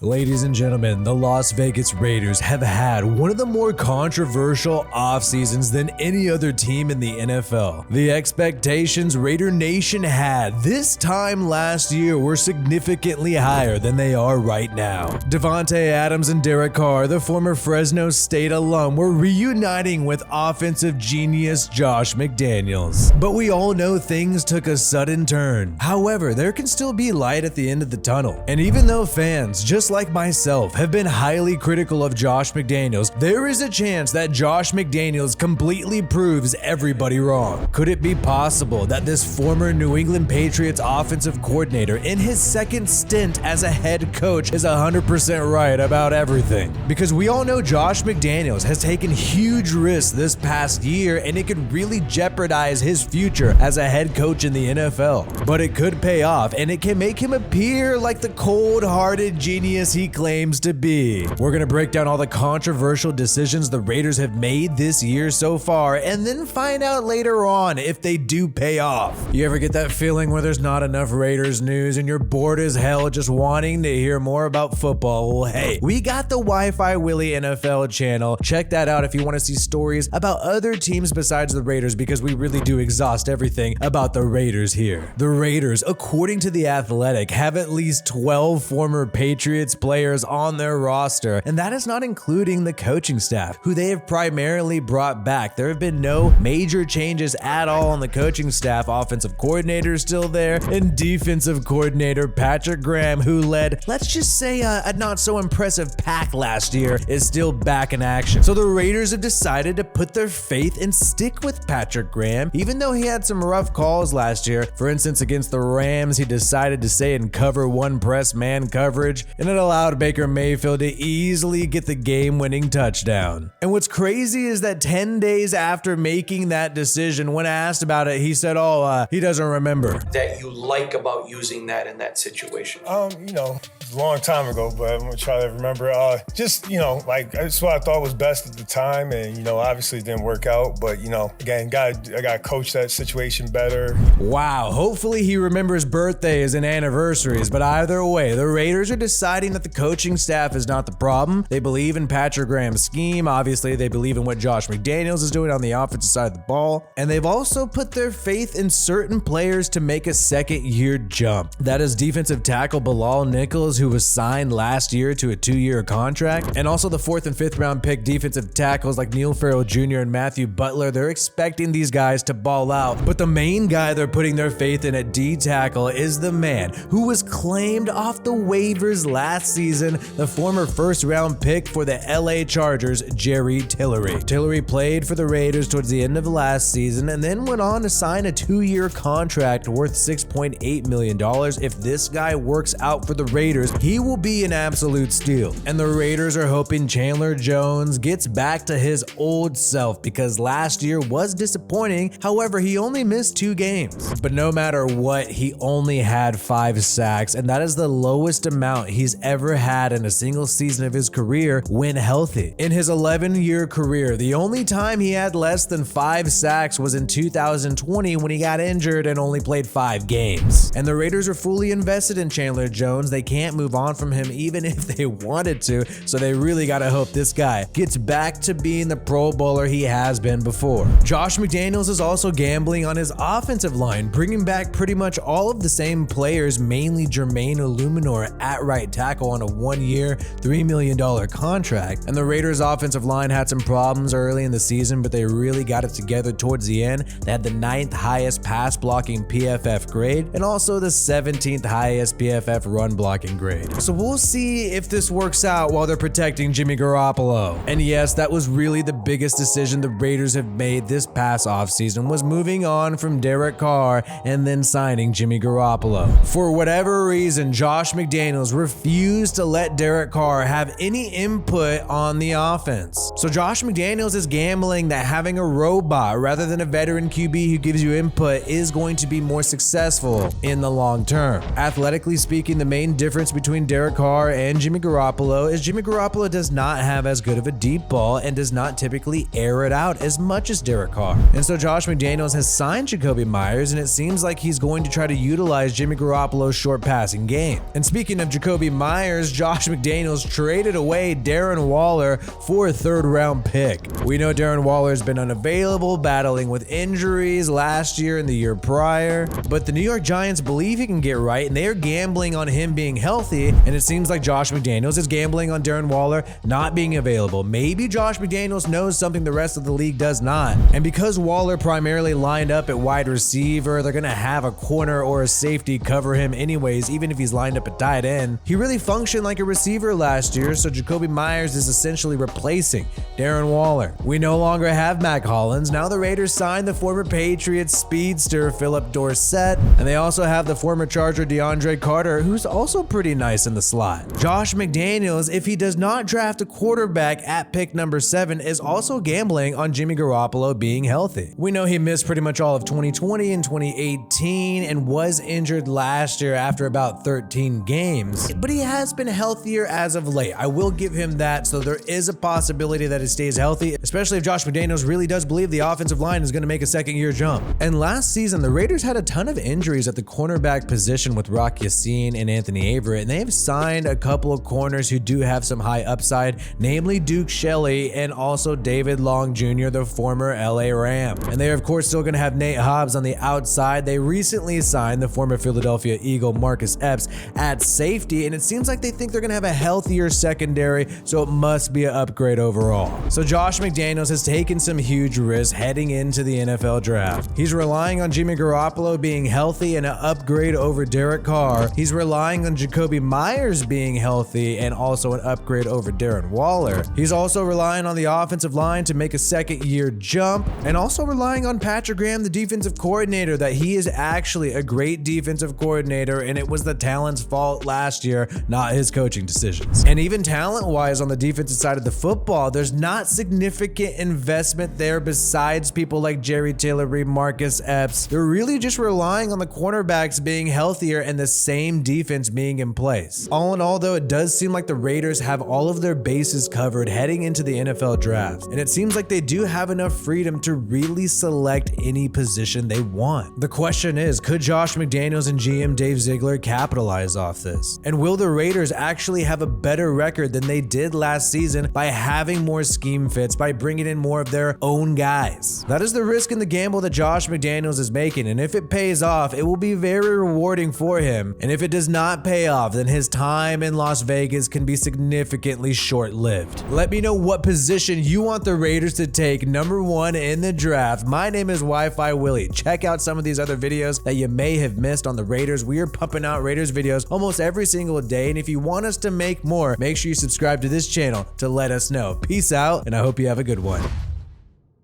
Ladies and gentlemen, the Las Vegas Raiders have had one of the more controversial off seasons than any other team in the NFL. The expectations Raider Nation had this time last year were significantly higher than they are right now. Davante Adams and Derek Carr, the former Fresno State alum, were reuniting with offensive genius Josh McDaniels. But we all know things took a sudden turn. However, there can still be light at the end of the tunnel. And even though fans, just like myself, have been highly critical of Josh McDaniels, there is a chance that Josh McDaniels completely proves everybody wrong. Could it be possible that this former New England Patriots offensive coordinator in his second stint as a head coach is 100% right about everything? Because we all know Josh McDaniels has taken huge risks this past year, and it could really jeopardize his future as a head coach in the NFL. But it could pay off, and it can make him appear like the cold-hearted genius he claims to be. We're gonna break down all the controversial decisions the Raiders have made this year so far, and then find out later on if they do pay off. You ever get that feeling where there's not enough Raiders news and you're bored as hell just wanting to hear more about football? Well, hey, we got the WiFiWillie NFL channel. Check that out if you want to see stories about other teams besides the Raiders, because we really do exhaust everything about the Raiders here. The Raiders, according to The Athletic, have at least 12 former Patriots players on their roster, and that is not including the coaching staff, who they have primarily brought back. There have been no major changes at all on the coaching staff. Offensive coordinator is still there, and defensive coordinator Patrick Graham, who led, let's just say, a not so impressive pack last year, is still back in action. So the Raiders have decided to put their faith and stick with Patrick Graham, even though he had some rough calls last year. For instance, against the Rams, he decided to stay in cover one press man coverage, and it allowed Baker Mayfield to easily get the game-winning touchdown. And what's crazy is that 10 days after making that decision, when asked about it, he said, he doesn't remember. That you like about using that in that situation? A long time ago, but I'm gonna try to remember. That's what I thought was best at the time, and obviously it didn't work out. But again, I got to coach that situation better. Wow, hopefully he remembers birthdays and anniversaries. But either way, the Raiders are deciding that the coaching staff is not the problem. They believe in Patrick Graham's scheme. Obviously, they believe in what Josh McDaniels is doing on the offensive side of the ball, and they've also put their faith in certain players to make a second-year jump. That is defensive tackle Bilal Nichols, who was signed last year to a 2-year contract, and also the 4th and 5th round pick defensive tackles like Neil Farrell Jr. and Matthew Butler. They're expecting these guys to ball out, but the main guy they're putting their faith in at D tackle is the man who was claimed off the waivers last season, the former 1st round pick for the LA Chargers, Jerry Tillery. Tillery played for the Raiders towards the end of last season and then went on to sign a 2-year contract worth $6.8 million. If this guy works out for the Raiders, he will be an absolute steal. And the Raiders are hoping Chandler Jones gets back to his old self, because last year was disappointing. However, he only missed 2 games. But no matter what, he only had 5 sacks, and that is the lowest amount he's ever had in a single season of his career when healthy. In his 11-year career, the only time he had less than 5 sacks was in 2020 when he got injured and only played 5 games. And the Raiders are fully invested in Chandler Jones. They can't move on from him even if they wanted to, so they really gotta hope this guy gets back to being the Pro Bowler he has been before. Josh McDaniels is also gambling on his offensive line, bringing back pretty much all of the same players, mainly Jermaine Illuminor at right tackle on a 1-year, $3 million contract. And the Raiders' offensive line had some problems early in the season, but they really got it together towards the end. They had the 9th highest pass blocking PFF grade and also the 17th highest PFF run blocking grade. So we'll see if this works out while they're protecting Jimmy Garoppolo. And yes, that was really the biggest decision the Raiders have made this past offseason, was moving on from Derek Carr and then signing Jimmy Garoppolo. For whatever reason, Josh McDaniels refused to let Derek Carr have any input on the offense. So Josh McDaniels is gambling that having a robot rather than a veteran QB who gives you input is going to be more successful in the long term. Athletically speaking, the main difference between Derek Carr and Jimmy Garoppolo is Jimmy Garoppolo does not have as good of a deep ball and does not typically air it out as much as Derek Carr. And so Josh McDaniels has signed Jacoby Myers, and it seems like he's going to try to utilize Jimmy Garoppolo's short passing game. And speaking of Jacoby Myers, Myers, Josh McDaniels traded away Darren Waller for a third-round pick. We know Darren Waller has been unavailable, battling with injuries last year and the year prior, but the New York Giants believe he can get right, and they are gambling on him being healthy, and it seems like Josh McDaniels is gambling on Darren Waller not being available. Maybe Josh McDaniels knows something the rest of the league does not, and because Waller primarily lined up at wide receiver, they're gonna have a corner or a safety cover him anyways, even if he's lined up at tight end. He really functioned like a receiver last year, so Jacoby Myers is essentially replacing Darren Waller. We no longer have Mac Hollins. Now the Raiders signed the former Patriots speedster Philip Dorsett, and they also have the former Charger DeAndre Carter, who's also pretty nice in the slot. Josh McDaniels, if he does not draft a quarterback at pick number 7, is also gambling on Jimmy Garoppolo being healthy. We know he missed pretty much all of 2020 and 2018 and was injured last year after about 13 games, but he has been healthier as of late. I will give him that, so there is a possibility that he stays healthy, especially if Josh McDaniels really does believe the offensive line is going to make a second-year jump. And last season, the Raiders had a ton of injuries at the cornerback position with Rock Ya-Sin and Anthony Averett, and they have signed a couple of corners who do have some high upside, namely Duke Shelley and also David Long Jr., the former LA Ram. And they are, of course, still going to have Nate Hobbs on the outside. They recently signed the former Philadelphia Eagle Marcus Epps at safety, and it seems like they think they're going to have a healthier secondary, so it must be an upgrade overall. So Josh McDaniels has taken some huge risks heading into the NFL draft. He's relying on Jimmy Garoppolo being healthy and an upgrade over Derek Carr. He's relying on Jacoby Myers being healthy and also an upgrade over Darren Waller. He's also relying on the offensive line to make a second-year jump, and also relying on Patrick Graham, the defensive coordinator, that he is actually a great defensive coordinator, and it was the talent's fault last year, not his coaching decisions. And even talent-wise on the defensive side of the football, there's not significant investment there besides people like Jerry Tillery, Marcus Epps. They're really just relying on the cornerbacks being healthier and the same defense being in place. All in all, though, it does seem like the Raiders have all of their bases covered heading into the NFL draft, and it seems like they do have enough freedom to really select any position they want. The question is, could Josh McDaniels and GM Dave Ziegler capitalize off this? And will the Raiders actually have a better record than they did last season by having more scheme fits, by bringing in more of their own guys? That is the risk and the gamble that Josh McDaniels is making, and if it pays off, it will be very rewarding for him. And if it does not pay off, then his time in Las Vegas can be significantly short-lived. Let me know what position you want the Raiders to take number 1 in the draft. My name is WiFiWillie. Check out some of these other videos that you may have missed on the Raiders. We are pumping out Raiders videos almost every single day, and if you want us to make more, make sure you subscribe to this channel to let us know. Peace out, and I hope you have a good one.